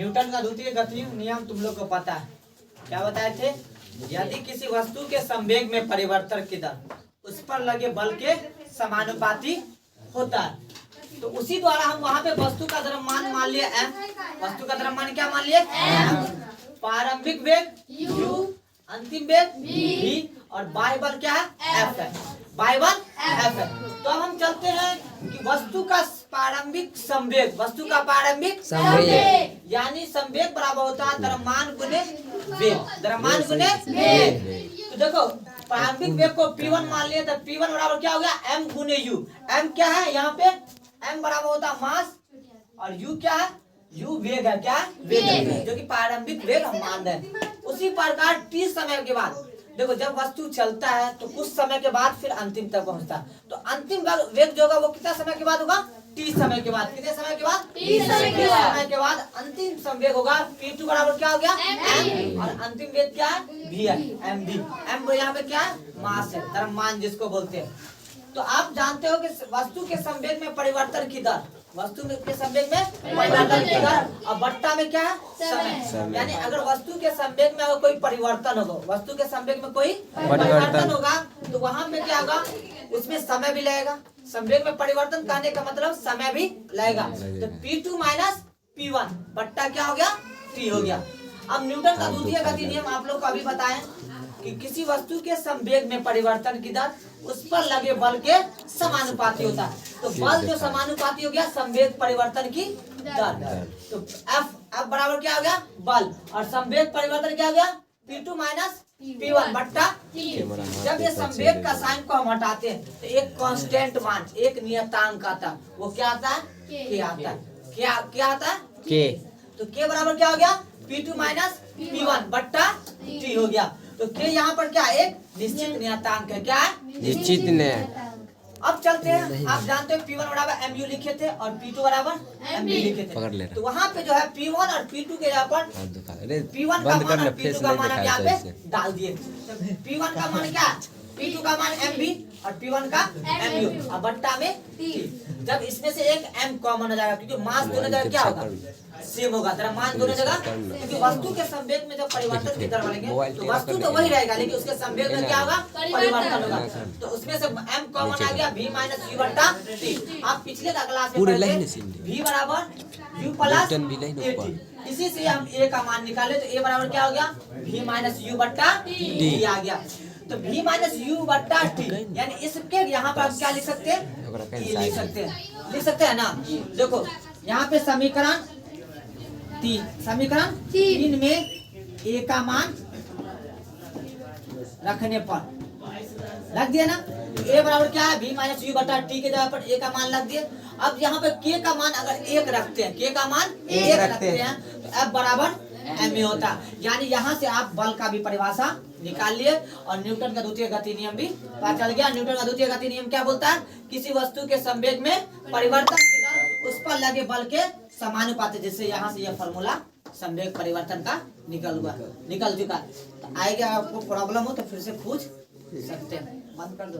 Newton का द्वितीय गति नियम तुम लोग को पता है, क्या बताए थे? यदि किसी वस्तु के संवेग में परिवर्तन की दर उस पर लगे बल के समानुपाती होता है, तो उसी द्वारा हम वहां पे वस्तु का द्रव्यमान मान लिया m, वस्तु का द्रव्यमान क्या मान लिया m, प्रारंभिक वेग u, अंतिम वेग v और बाह्य बल क्या है F है, बाह्य बल F है। तो अब हम चलते हैं कि वस्तु का प्रारंभिक संवेग, वस्तु का प्रारंभिक संवेग यानी संवेग बराबर होता है द्रव्यमान गुने वेग, द्रव्यमान गुने वेग। तो देखो प्रारंभिक वेग को P1 मान लिया, तो P1 बराबर क्या हो गया m गुने u। m क्या है यहाँ पे? m बराबर होता है मास और u क्या है? u वेग है, क्या वेग है, जो कि प्रारंभिक वेग हम मान रहे हैं। उसी प्रकार t समय के बाद देखो जब वस्तु चलता है तो कुछ समय के बाद फिर अंतिम तक पहुंचता है, तो अंतिम वेग जो होगा वो कितना समय के बाद होगा? t समय के बाद। कितने समय के बाद? t समय के बाद अंतिम संवेग होगा P2 बराबर क्या हो गया m और अंतिम वेग क्या है? v है, mv। m यहाँ पे क्या है? मास है, द्रव्यमान जिसको बोलते हैं। तो आप जानते हो कि वस्तु के संवेग में परिवर्तन की दर, वस्तु के संवेग में परिवर्तन की दर और बट्टा में क्या है? समय। यानी अगर वस्तु के संवेग में अगर कोई परिवर्तन होगा, वस्तु के संवेग में कोई परिवर्तन होगा तो वहां पे क्या होगा? उसमें समय भी लगेगा। संवेग में परिवर्तन कहने का मतलब समय भी लगेगा। तो P2 माइनस P1 बट्टा क्या हो गया? T हो गया। अब न्यूटन का द्वितीय गति नियम आप लोग को अभी बताएं कि किसी वस्तु के संवेग में परिवर्तन की दर उस पर लगे बल के समानुपाती होता है। तो बल जो समानुपाती हो गया संवेग परिवर्तन की दर, तो F बराबर क्या हो गया? बल और संवेग परिवर्तन क्या हो गया? P2 माइनस P1 बट्टा T। जब ये संवेग का साइन को हम हटाते हैं तो एक कांस्टेंट मान, एक नियतांक आता है, वो क्या आता है? K आता है। क्या आता है? K। तो K बराबर क्या हो गया? P2 माइनस P1 बट्टा T हो गया। तो K यहाँ पर क्या है? एक निश्चित नियतांक है। क्या है? निश्चित ने। अब चलते हैं, आप जानते हैं P1 बराबर mu लिखे थे और P2 बराबर mv लिखे थे। तो वहाँ पे जो है P1 और P2 के यहाँ पर P1 का मान और P2 का मान हम यहाँ पे डाल दिए। P1 का मान क्या? P2 का मान mv और P1 का mu और बट्टा में T। जब इसमें से एक m कॉमन हो जाएगा क्योंकि मास दोनों जगह क्या होगा? सेम होगा, द्रव्यमान दोनों जगह, क्योंकि वस्तु के संवेग में जब परिवर्तन की दर बढ़ेंगे तो वस्तु तो वही रहेगा लेकिन उसके संवेग में क्या होगा? परिवर्तन होगा। तो उसमें से m कॉमन आ गया v माइनस u बट्टा t। आप पिछले क्लास में पढ़े थे v बराबर u प्लस at, इसी से हम a का मान निकाले तो a बराबर क्या हो गया? v माइनस u बट्टा t आ गया। तो v माइनस u बट्टा t यानी इसके यहाँ पर आप क्या लिख सकते हैं? लिख सकते हैं ना। देखो यहाँ पे समीकरण 3 में a का मान रखने पर रख दिया ना, a बराबर क्या है? v माइनस u बटा t के जगह पर a का मान रख दिए। अब यहाँ पे k का मान अगर 1 रखते हैं, k का मान 1 रखते हैं तो f बराबर ma होता है। यानी यहाँ से आप बल का भी परिभाषा निकाल लिए और न्यूटन का द्वितीय गति नियम भी पता चल गया। न्यूटन का द्वितीय गति नियम क्या बोलता है? किसी वस्तु के संवेग में परिवर्तन की दर उस पर लगे बल के समानुपाती, जिससे यहाँ से यह फॉर्मूला संवेग परिवर्तन का निकल चुका। तो आएगा आपको प्रॉब्लम हो तो फिर से पूछ सकते हैं। बंद कर दो।